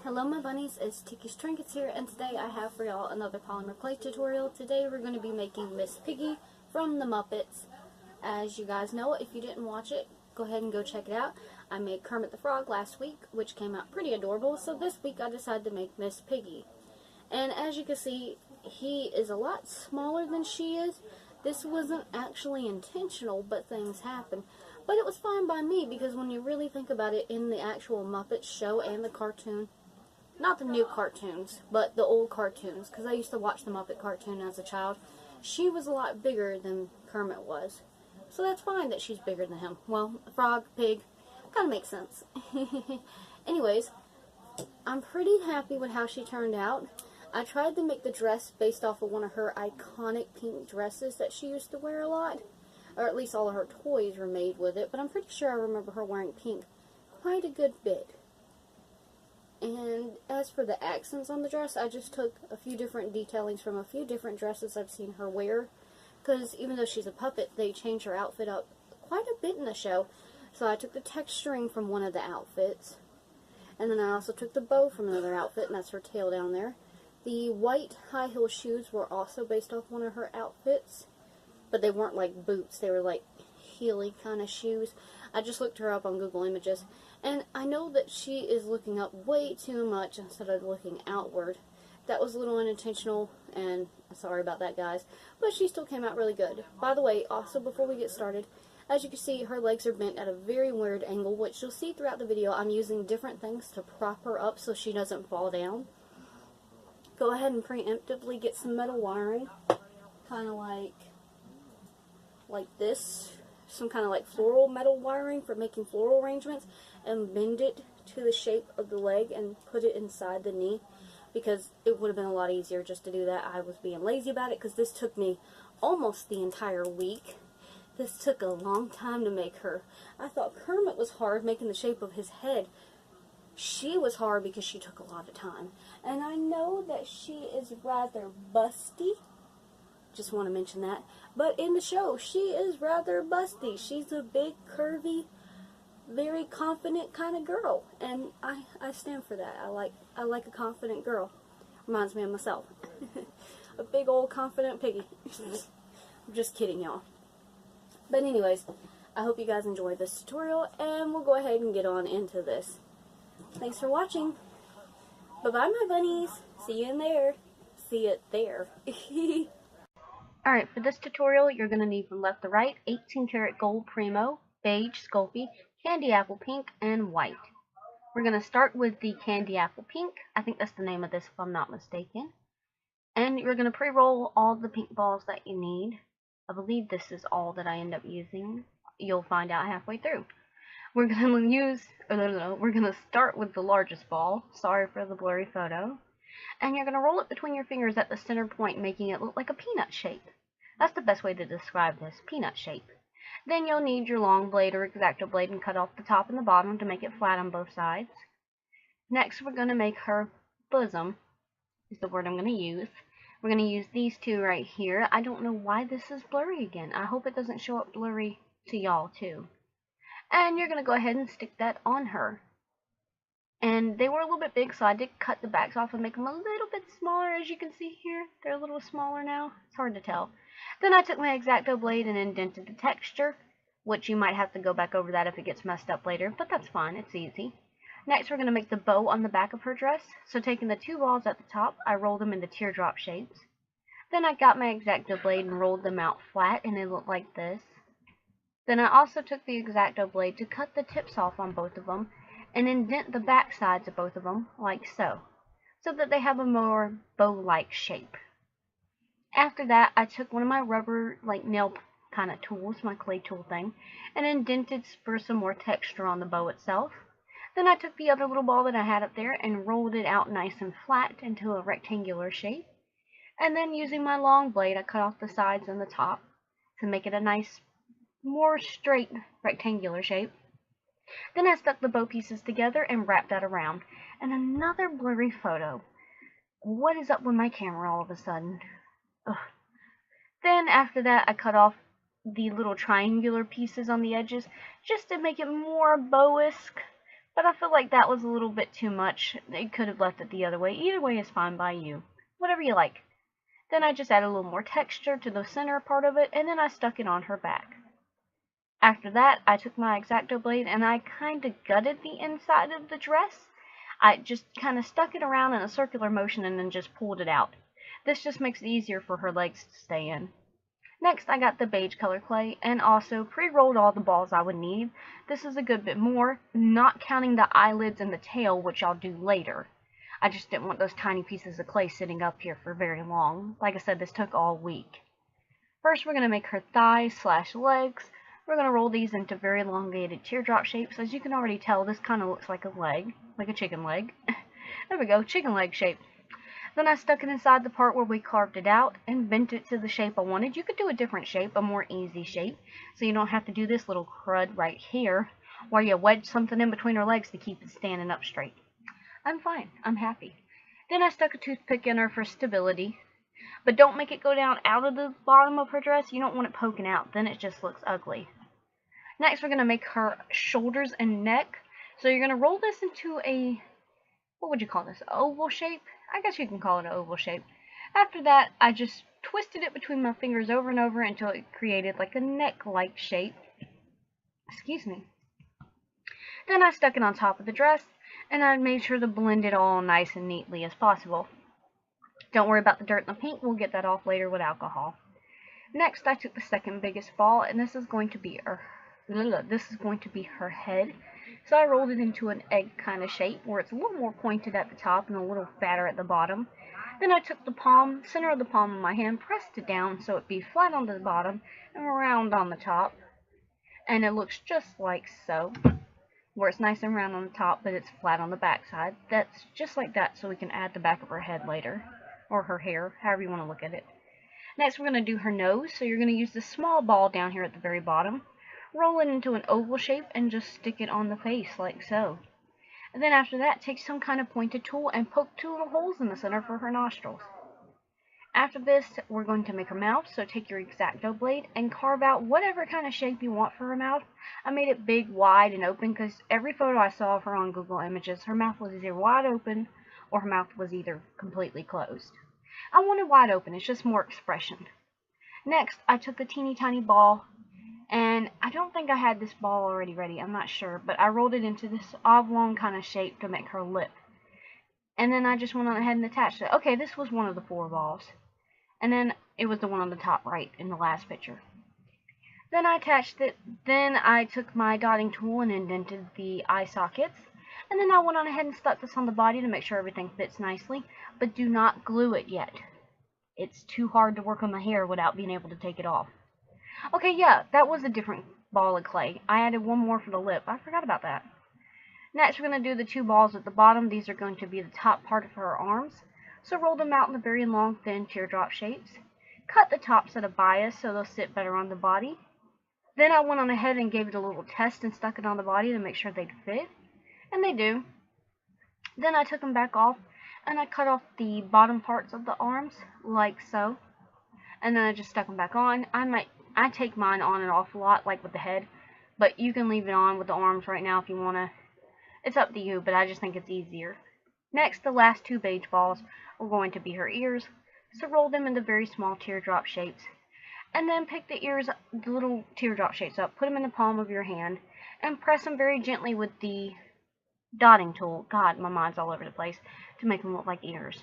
Hello my bunnies, it's Tiki's Trinkets here, and today I have for y'all another polymer clay tutorial. Today we're going to be making Miss Piggy from the Muppets. As you guys know, if you didn't watch it, go ahead and go check it out. I made Kermit the Frog last week, which came out pretty adorable, so this week I decided to make Miss Piggy. And as you can see, he is a lot smaller than she is. This wasn't actually intentional, but things happen. But it was fine by me, because when you really think about it, in the actual Muppets show and the cartoon, not the new cartoons, but the old cartoons, because I used to watch the Muppet cartoon as a child, she was a lot bigger than Kermit was. So that's fine that she's bigger than him. Well, frog, pig, kind of makes sense. Anyways, I'm pretty happy with how she turned out. I tried to make the dress based off of one of her iconic pink dresses that she used to wear a lot. Or at least all of her toys were made with it, but I'm pretty sure I remember her wearing pink quite a good bit. And as for the accents on the dress, I just took a few different detailings from a few different dresses I've seen her wear. Because even though she's a puppet, they change her outfit up quite a bit in the show. So I took the texturing from one of the outfits. And then I also took the bow from another outfit, and that's her tail down there. The white high heel shoes were also based off one of her outfits. But they weren't like boots, they were like heely kind of shoes. I just looked her up on Google Images, and I know that she is looking up way too much instead of looking outward. That was a little unintentional, and sorry about that, guys, but she still came out really good. By the way, also before we get started, as you can see, her legs are bent at a very weird angle, which you'll see throughout the video. I'm using different things to prop her up so she doesn't fall down. Go ahead and preemptively get some metal wiring, kind of like this, some kind of like floral metal wiring for making floral arrangements, and bend it to the shape of the leg and put it inside the knee, because it would have been a lot easier just to do that. I was being lazy about it because this took me almost the entire week. This took a long time to make her. I thought Kermit was hard making the shape of his head. She was hard because she took a lot of time. And I know that she is rather busty. Just want to mention that. But in the show, she is rather busty. She's a big, curvy, very confident kind of girl. And I stand for that. I like a confident girl. Reminds me of myself. A big old confident piggy. I'm just kidding, y'all. But anyways, I hope you guys enjoyed this tutorial, and we'll go ahead and get on into this. Thanks for watching. Bye-bye, my bunnies. See you in there. See you there. Alright, for this tutorial, you're going to need from left to right 18 karat gold Primo, beige Sculpey, candy apple pink, and white. We're going to start with the candy apple pink. I think that's the name of this if I'm not mistaken. And you're going to pre-roll all the pink balls that you need. I believe this is all that I end up using. You'll find out halfway through. We're going to start with the largest ball. Sorry for the blurry photo. And you're going to roll it between your fingers at the center point, making it look like a peanut shape. That's the best way to describe this, peanut shape. Then you'll need your long blade or X-Acto blade and cut off the top and the bottom to make it flat on both sides. Next, we're going to make her bosom, is the word I'm going to use. We're going to use these two right here. I don't know why this is blurry again. I hope it doesn't show up blurry to y'all too. And you're going to go ahead and stick that on her. And they were a little bit big, so I did cut the backs off and make them a little bit smaller, as you can see here. They're a little smaller now. It's hard to tell. Then I took my X-Acto blade and indented the texture, which you might have to go back over that if it gets messed up later, but that's fine. It's easy. Next, we're going to make the bow on the back of her dress. So taking the two balls at the top, I rolled them into teardrop shapes. Then I got my X-Acto blade and rolled them out flat, and they look like this. Then I also took the X-Acto blade to cut the tips off on both of them, and indent the back sides of both of them, like so that they have a more bow-like shape. After that, I took one of my rubber, like nail kind of tools, my clay tool thing, and indented for some more texture on the bow itself. Then I took the other little ball that I had up there and rolled it out nice and flat into a rectangular shape. And then using my long blade, I cut off the sides and the top to make it a nice, more straight rectangular shape. Then I stuck the bow pieces together and wrapped that around. And another blurry photo. What is up with my camera all of a sudden? Ugh. Then after that, I cut off the little triangular pieces on the edges just to make it more bow-esque. But I feel like that was a little bit too much. They could have left it the other way. Either way is fine by you. Whatever you like. Then I just added a little more texture to the center part of it, and then I stuck it on her back. After that, I took my X-Acto blade and I kind of gutted the inside of the dress. I just kind of stuck it around in a circular motion and then just pulled it out. This just makes it easier for her legs to stay in. Next, I got the beige color clay and also pre-rolled all the balls I would need. This is a good bit more, not counting the eyelids and the tail, which I'll do later. I just didn't want those tiny pieces of clay sitting up here for very long. Like I said, this took all week. First, we're going to make her thighs/legs. We're going to roll these into very elongated teardrop shapes. As you can already tell, this kind of looks like a leg, like a chicken leg. There we go, chicken leg shape. Then I stuck it inside the part where we carved it out and bent it to the shape I wanted. You could do a different shape, a more easy shape, so you don't have to do this little crud right here, where you wedge something in between her legs to keep it standing up straight. I'm fine. I'm happy. Then I stuck a toothpick in her for stability. But don't make it go down out of the bottom of her dress. You don't want it poking out. Then it just looks ugly. Next, we're going to make her shoulders and neck. So you're going to roll this into a, what would you call this, oval shape? I guess you can call it an oval shape. After that, I just twisted it between my fingers over and over until it created like a neck-like shape. Excuse me. Then I stuck it on top of the dress, and I made sure to blend it all nice and neatly as possible. Don't worry about the dirt and the paint, we'll get that off later with alcohol. Next, I took the second biggest ball, and this is going to be her head. So I rolled it into an egg kind of shape, where it's a little more pointed at the top and a little fatter at the bottom. Then I took the center of the palm of my hand, pressed it down so it'd be flat on the bottom and round on the top. And it looks just like so, where it's nice and round on the top, but it's flat on the back side. That's just like that, so we can add the back of her head later. Or her hair, however you want to look at it. Next, we're going to do her nose, so you're going to use this small ball down here at the very bottom, roll it into an oval shape, and just stick it on the face, like so. And then after that, take some kind of pointed tool and poke 2 little holes in the center for her nostrils. After this, we're going to make her mouth, so take your X-Acto blade and carve out whatever kind of shape you want for her mouth. I made it big, wide, and open, because every photo I saw of her on Google Images, her mouth was either wide open, or her mouth was either completely closed. I wanted wide open, it's just more expression. Next, I took a teeny tiny ball, and I don't think I had this ball already ready, I'm not sure, but I rolled it into this oblong kind of shape to make her lip. And then I just went on ahead and attached it. Okay, this was one of the 4 balls. And then it was the one on the top right in the last picture. Then I attached it, then I took my dotting tool and indented the eye sockets. And then I went on ahead and stuck this on the body to make sure everything fits nicely, but do not glue it yet. It's too hard to work on the hair without being able to take it off. Okay, yeah, that was a different ball of clay. I added one more for the lip. I forgot about that. Next, we're going to do the 2 balls at the bottom. These are going to be the top part of her arms. So roll them out in the very long, thin teardrop shapes. Cut the tops at a bias so they'll sit better on the body. Then I went on ahead and gave it a little test and stuck it on the body to make sure they'd fit. And they do. Then I took them back off and I cut off the bottom parts of the arms, like so. And then I just stuck them back on. I take mine on and off a lot, like with the head. But you can leave it on with the arms right now if you want to. It's up to you, but I just think it's easier. Next, the last 2 beige balls are going to be her ears. So roll them into very small teardrop shapes. And then pick the ears, the little teardrop shapes up, put them in the palm of your hand, and press them very gently with the dotting tool. God, my mind's all over the place, to make them look like ears.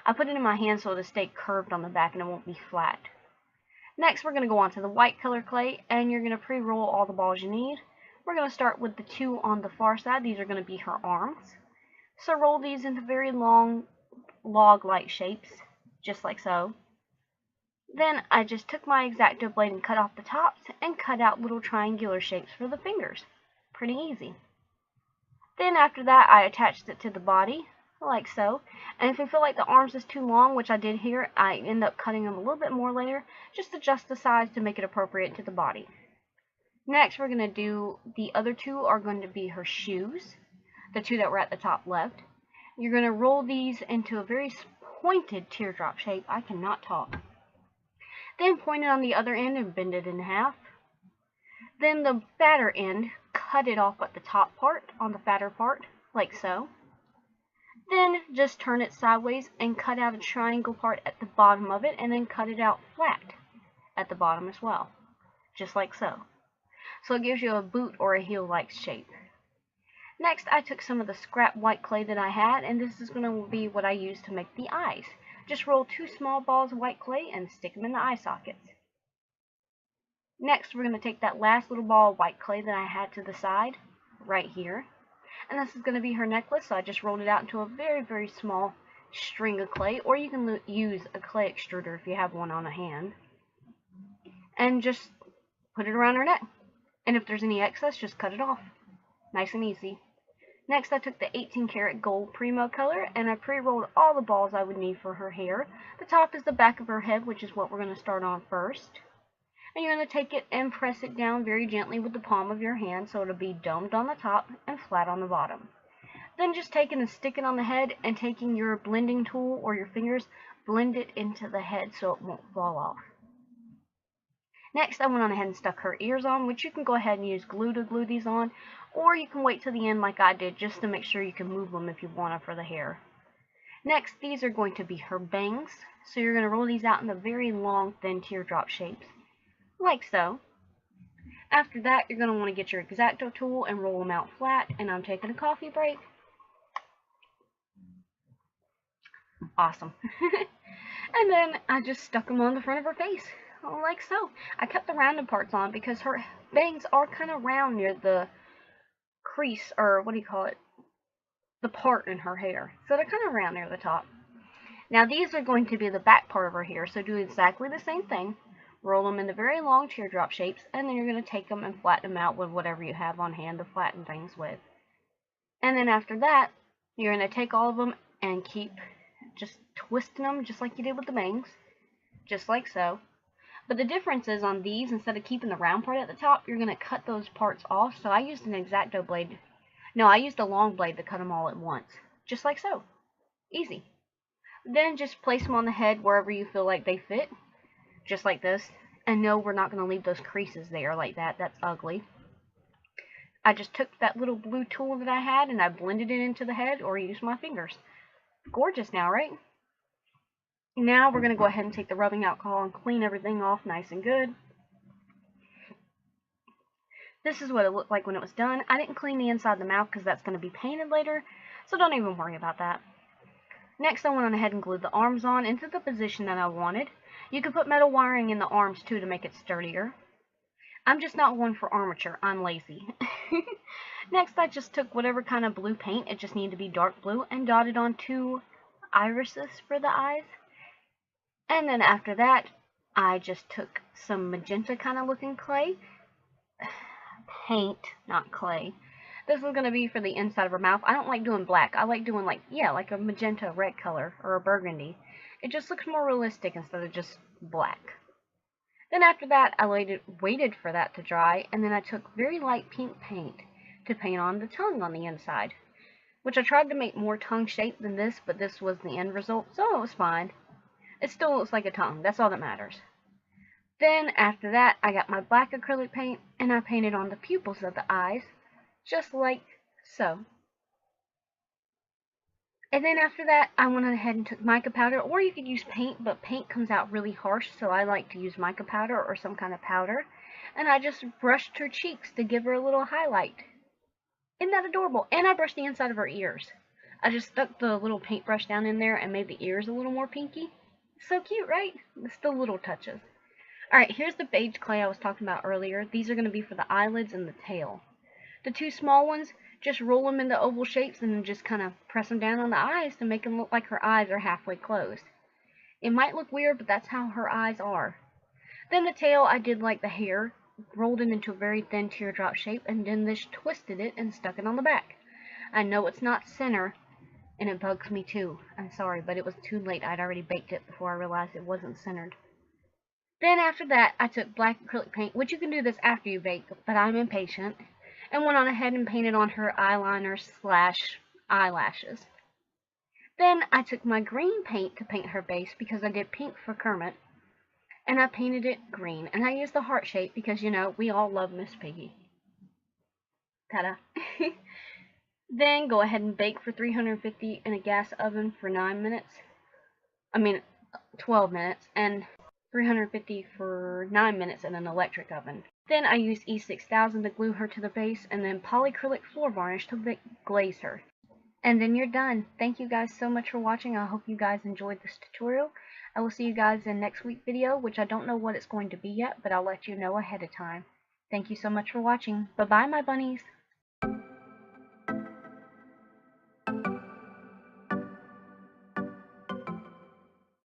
I put it in my hand so it'll stay curved on the back and it won't be flat. Next, we're going to go on to the white color clay, and you're going to pre-roll all the balls you need. We're going to start with the 2 on the far side. These are going to be her arms. So roll these into very long, log-like shapes, just like so. Then I just took my X-Acto blade and cut off the tops, and cut out little triangular shapes for the fingers. Pretty easy. Then after that, I attached it to the body, like so. And if you feel like the arms is too long, which I did here, I end up cutting them a little bit more later. Just adjust the size to make it appropriate to the body. Next, we're going to do, the other 2 are going to be her shoes. The 2 that were at the top left. You're going to roll these into a very pointed teardrop shape. I cannot talk. Then point it on the other end and bend it in half. Then the fatter end, cut it off at the top part, on the fatter part, like so. Then just turn it sideways and cut out a triangle part at the bottom of it, and then cut it out flat at the bottom as well, just like so. So it gives you a boot or a heel-like shape. Next, I took some of the scrap white clay that I had, and this is going to be what I use to make the eyes. Just roll 2 small balls of white clay and stick them in the eye sockets. Next, we're going to take that last little ball of white clay that I had to the side, right here. And this is going to be her necklace, so I just rolled it out into a very, very small string of clay, or you can use a clay extruder if you have one on hand. And just put it around her neck. And if there's any excess, just cut it off. Nice and easy. Next, I took the 18 karat gold Primo color, and I pre-rolled all the balls I would need for her hair. The top is the back of her head, which is what we're going to start on first. And you're going to take it and press it down very gently with the palm of your hand so it'll be domed on the top and flat on the bottom. Then just take it and stick it on the head, and taking your blending tool or your fingers, blend it into the head so it won't fall off. Next, I went on ahead and stuck her ears on, which you can go ahead and use glue to glue these on, or you can wait till the end like I did just to make sure you can move them if you want to for the hair. Next, these are going to be her bangs, so you're going to roll these out in the very long, thin teardrop shapes, like so. After that, you're going to want to get your X-Acto tool and roll them out flat, and I'm taking a coffee break. Awesome. And then I just stuck them on the front of her face, like so. I kept the rounded parts on because her bangs are kind of round near the crease, or what do you call it, the part in her hair. So they're kind of round near the top. Now these are going to be the back part of her hair, so do exactly the same thing. Roll them into very long teardrop shapes, and then you're going to take them and flatten them out with whatever you have on hand to flatten things with. And then after that, you're going to take all of them and keep just twisting them just like you did with the bangs, just like so. But the difference is on these, instead of keeping the round part at the top, you're going to cut those parts off. So I used an X-Acto blade. No, I used a long blade to cut them all at once, just like so. Easy. Then just place them on the head wherever you feel like they fit, just like this. And no, we're not going to leave those creases there like that. That's ugly. I just took that little blue tool that I had and I blended it into the head, or used my fingers. Gorgeous now, right? Now we're going to go ahead and take the rubbing alcohol and clean everything off nice and good. This is what it looked like when it was done. I didn't clean the inside of the mouth because that's going to be painted later, so don't even worry about that. Next, I went on ahead and glued the arms on into the position that I wanted. You could put metal wiring in the arms too to make it sturdier. I'm just not one for armature. I'm lazy. Next, I just took whatever kind of blue paint, it just needed to be dark blue, and dotted on 2 irises for the eyes. And then after that, I just took some magenta kind of looking clay. Paint, not clay. This is going to be for the inside of her mouth. I don't like doing black. I like doing like a magenta red color or a burgundy. It just looks more realistic instead of just black. Then after that, I waited for that to dry, and then I took very light pink paint to paint on the tongue on the inside, which I tried to make more tongue shape than this, but this was the end result, so it was fine. It still looks like a tongue. That's all that matters. Then, after that, I got my black acrylic paint, and I painted on the pupils of the eyes, just like so. And then after that, I went ahead and took mica powder, or you could use paint, but paint comes out really harsh, so I like to use mica powder or some kind of powder. And I just brushed her cheeks to give her a little highlight. Isn't that adorable? And I brushed the inside of her ears. I just stuck the little paintbrush down in there and made the ears a little more pinky. So cute, right? It's the little touches. Alright, here's the beige clay I was talking about earlier. These are going to be for the eyelids and the tail. The 2 small ones, just roll them into oval shapes and then just kind of press them down on the eyes to make them look like her eyes are halfway closed. It might look weird, but that's how her eyes are. Then the tail, I did like the hair, rolled it into a very thin teardrop shape, and then just twisted it and stuck it on the back. I know it's not center, and it bugs me too. I'm sorry, but it was too late. I'd already baked it before I realized it wasn't centered. Then after that, I took black acrylic paint, which you can do this after you bake, but I'm impatient, and went on ahead and painted on her eyeliner / eyelashes. Then I took my green paint to paint her base because I did pink for Kermit, and I painted it green, and I used the heart shape because, you know, we all love Miss Piggy. Ta-da. Then go ahead and bake for 350 in a gas oven for 9 minutes. 12 minutes, and 350 for 9 minutes in an electric oven. Then I used E6000 to glue her to the base, and then polyacrylic floor varnish to glaze her. And then you're done. Thank you guys so much for watching. I hope you guys enjoyed this tutorial. I will see you guys in next week's video, which I don't know what it's going to be yet, but I'll let you know ahead of time. Thank you so much for watching. Bye-bye, my bunnies.